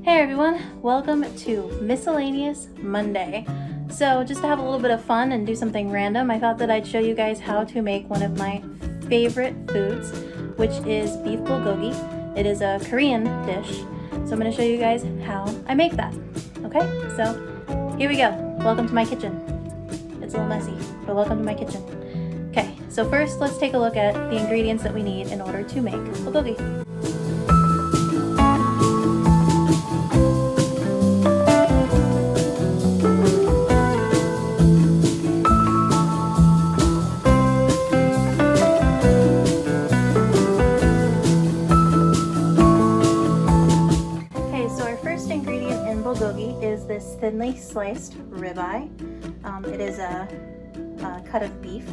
Hey everyone, welcome to Miscellaneous Monday. So just to have a little bit of fun and do something random, I thought that I'd show you guys how to make one of my favorite foods, which is beef bulgogi. It is a Korean dish, so I'm going to show you guys how I make that. Okay, so here we go. Welcome to my kitchen. It's a little messy, but welcome to my kitchen. Okay, so first let's take a look at the ingredients that we need in order to make bulgogi. Bulgogi is this thinly sliced ribeye. It is a cut of beef.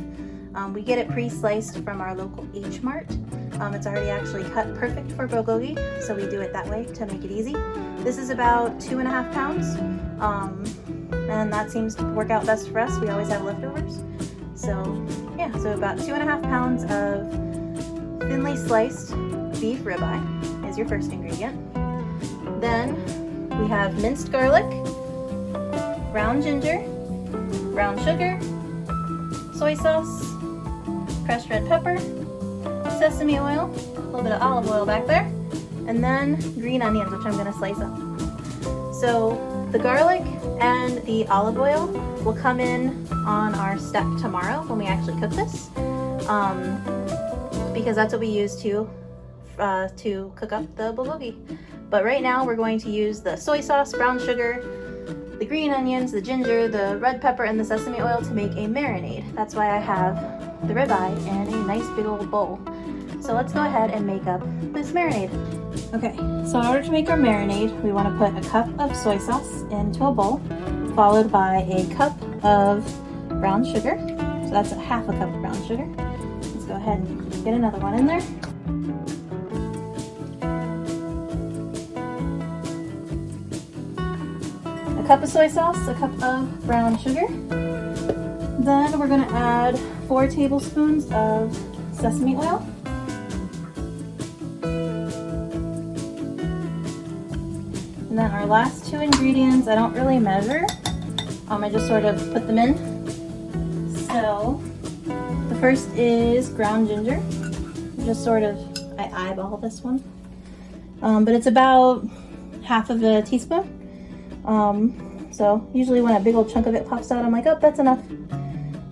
We get it pre-sliced from our local H Mart. It's already actually cut perfect for bulgogi, so we do it that way to make it easy. This is about 2.5 pounds, and that seems to work out best for us. We always have leftovers. So yeah, so about 2.5 pounds of thinly sliced beef ribeye is your first ingredient. Then we have minced garlic, ground ginger, brown sugar, soy sauce, crushed red pepper, sesame oil, a little bit of olive oil back there, and then green onions, which I'm going to slice up. So the garlic and the olive oil will come in on our step tomorrow when we actually cook this, because that's what we use to cook up the bulgogi. But right now we're going to use the soy sauce, brown sugar, the green onions, the ginger, the red pepper, and the sesame oil to make a marinade. That's why I have the ribeye in a nice big old bowl. So let's go ahead and make up this marinade. Okay, so in order to make our marinade, we want to put a cup of soy sauce into a bowl, followed by a cup of brown sugar. So that's a half a cup of brown sugar. Let's go ahead and get another one in there. A cup of soy sauce, a cup of brown sugar. Then we're going to add 4 tablespoons of sesame oil. And then our last 2 ingredients, I don't really measure. I just sort of put them in. So the first is ground ginger. Just sort of, I eyeball this one. But it's about half of a teaspoon. So usually when a big old chunk of it pops out, I'm like, oh, that's enough.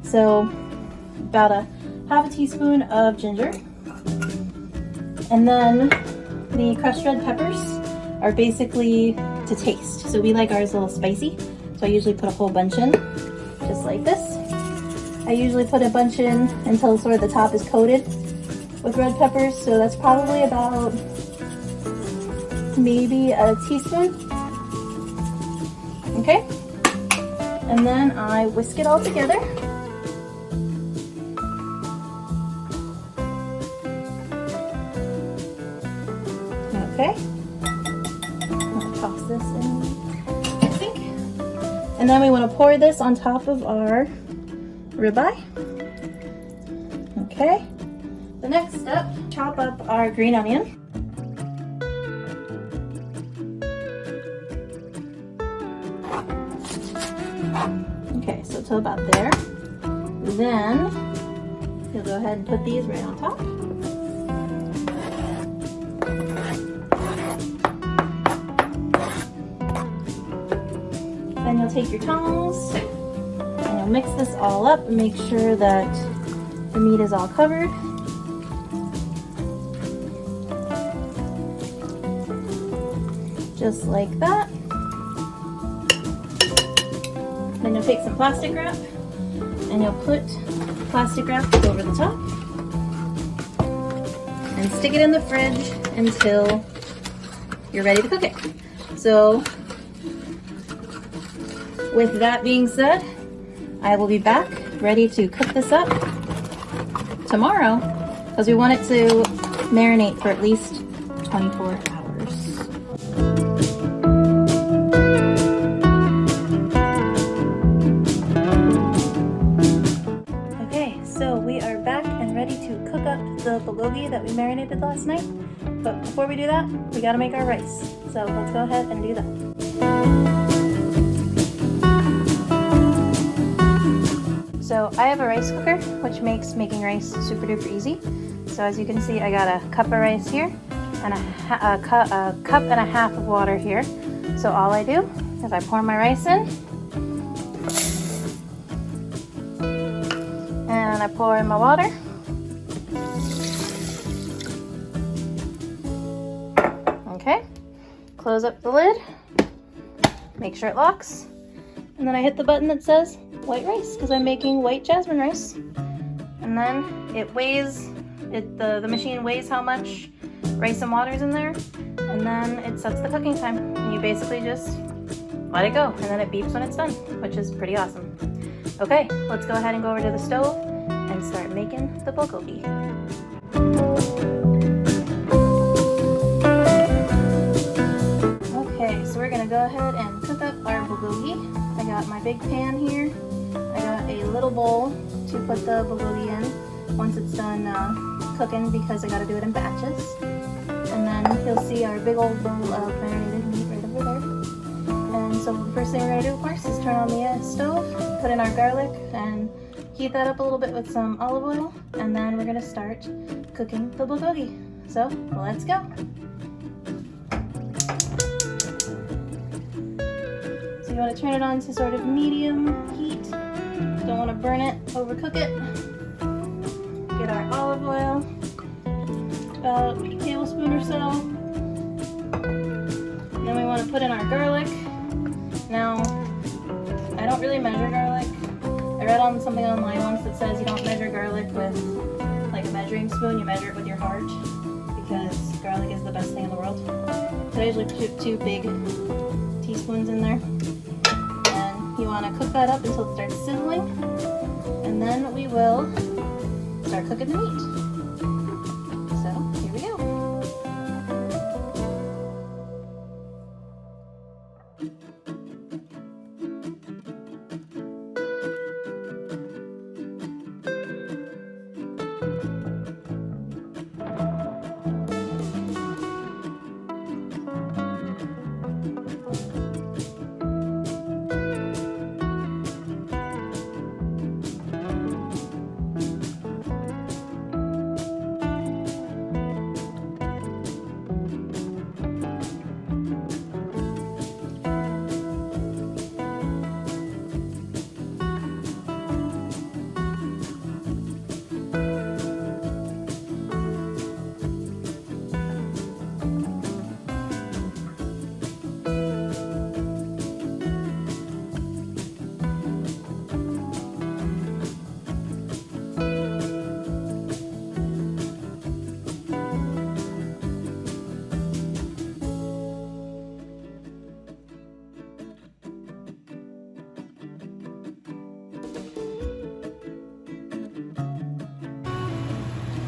So about a half a teaspoon of ginger. And then the crushed red peppers are basically to taste. So we like ours a little spicy. So I usually put a whole bunch in, just like this. I usually put a bunch in until sort of the top is coated with red peppers. So that's probably about maybe a teaspoon. Okay, and then I whisk it all together. Okay, I'll toss this in the sink. And then we want to pour this on top of our ribeye. Okay, the next step, chop up our green onion. Okay, so till about there. Then you'll go ahead and put these right on top. Then you'll take your tongs and you'll mix this all up and make sure that the meat is all covered. Just like that. Then you'll take some plastic wrap and you'll put plastic wrap over the top and stick it in the fridge until you're ready to cook it. So with that being said, I will be back ready to cook this up tomorrow because we want it to marinate for at least 24 hours. So we are back and ready to cook up the bulgogi that we marinated last night. But before we do that, we gotta make our rice. So let's go ahead and do that. So I have a rice cooker, which makes making rice super duper easy. So as you can see, I got a cup of rice here and a cup and a half of water here. So all I do is I pour my rice in, and I pour in my water. Okay, close up the lid, make sure it locks, and then I hit the button that says white rice because I'm making white jasmine rice. And then it weighs, the machine weighs how much rice and water is in there, and then it sets the cooking time. And you basically just let it go, and then it beeps when it's done, which is pretty awesome. Okay, let's go ahead and go over to the stove and start making the bulgogi. Okay, so we're gonna go ahead and cook up our bulgogi. I got my big pan here. I got a little bowl to put the bulgogi in once it's done cooking, because I gotta do it in batches. And then you'll see our big old bowl of marinated meat right over there. And so the first thing we're gonna do, of course, is turn on the stove, put in our garlic, and heat that up a little bit with some olive oil, and then we're gonna start cooking the bulgogi. So let's go. So you want to turn it on to sort of medium heat. Don't want to burn it, overcook it. Get our olive oil, about a tablespoon or so. And then we want to put in our garlic. Now, I don't really measure garlic. I read on something online once that says you don't measure garlic with like a measuring spoon, you measure it with your heart, because garlic is the best thing in the world. So I usually put 2 big teaspoons in there. And you want to cook that up until it starts sizzling. And then we will start cooking the meat. So here we go.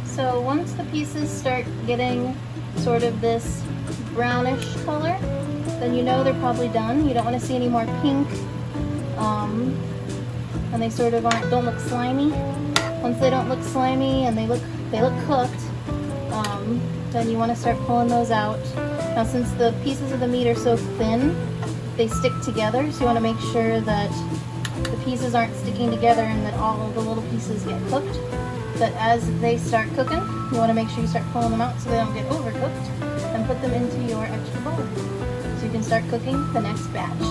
So once the pieces start getting sort of this brownish color, then you know they're probably done. You don't want to see any more pink, and they sort of don't look slimy. Once they don't look slimy and they look cooked, then you want to start pulling those out. Now, since the pieces of the meat are so thin, they stick together, so you want to make sure that the pieces aren't sticking together and that all of the little pieces get cooked. But as they start cooking, you want to make sure you start pulling them out so they don't get overcooked, and put them into your extra bowl so you can start cooking the next batch.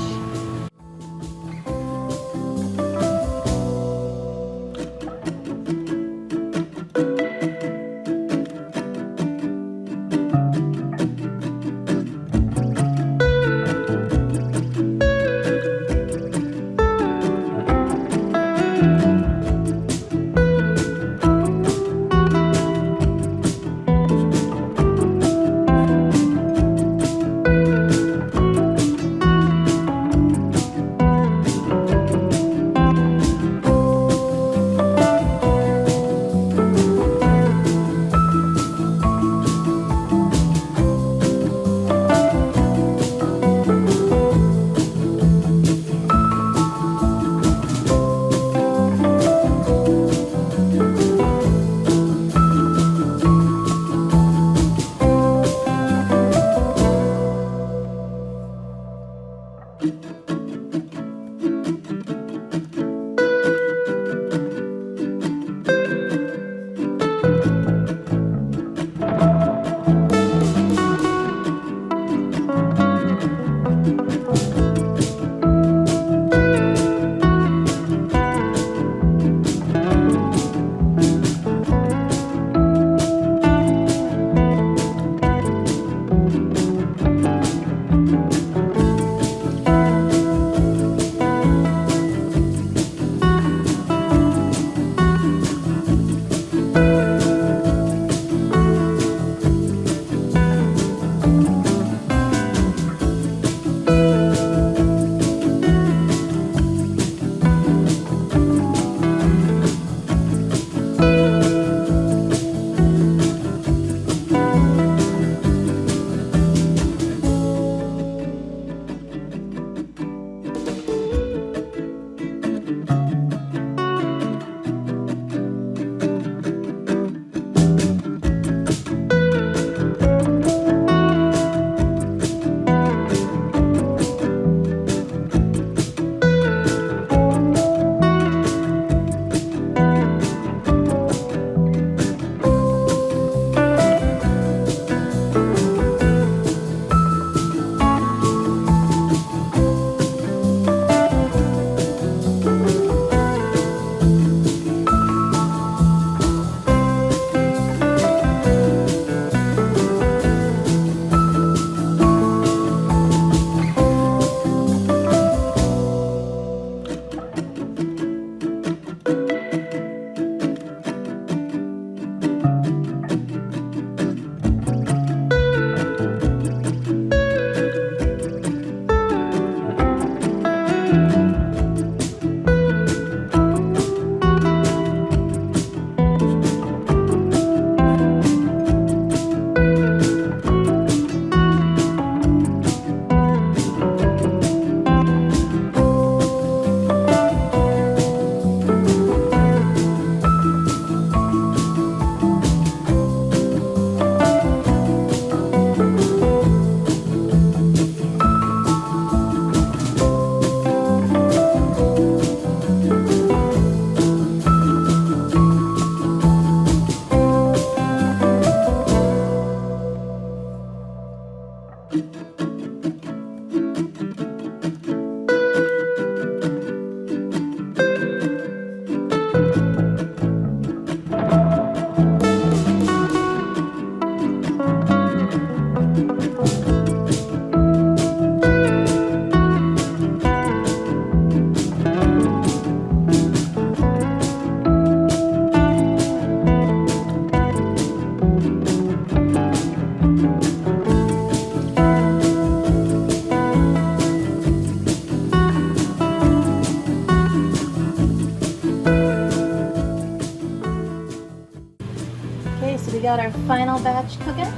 Okay, so we got our final batch cooking.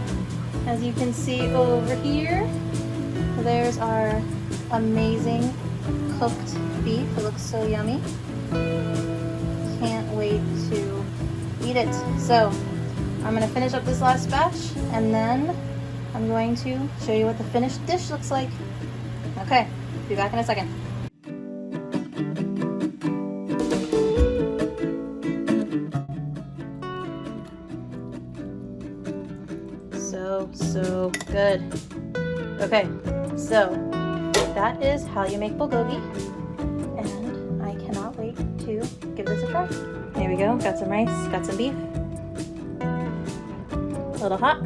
As you can see over here, there's our amazing cooked beef. It looks so yummy. Can't wait to eat it. So I'm gonna finish up this last batch and then I'm going to show you what the finished dish looks like. Okay, be back in a second. So good. Okay, so that is how you make bulgogi, and I cannot wait to give this a try. There we go, got some rice, got some beef. A little hot.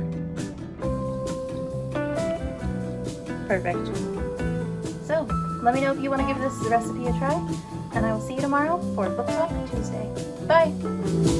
Perfect. So, let me know if you want to give this recipe a try, and I will see you tomorrow for Book Talk Tuesday. Bye!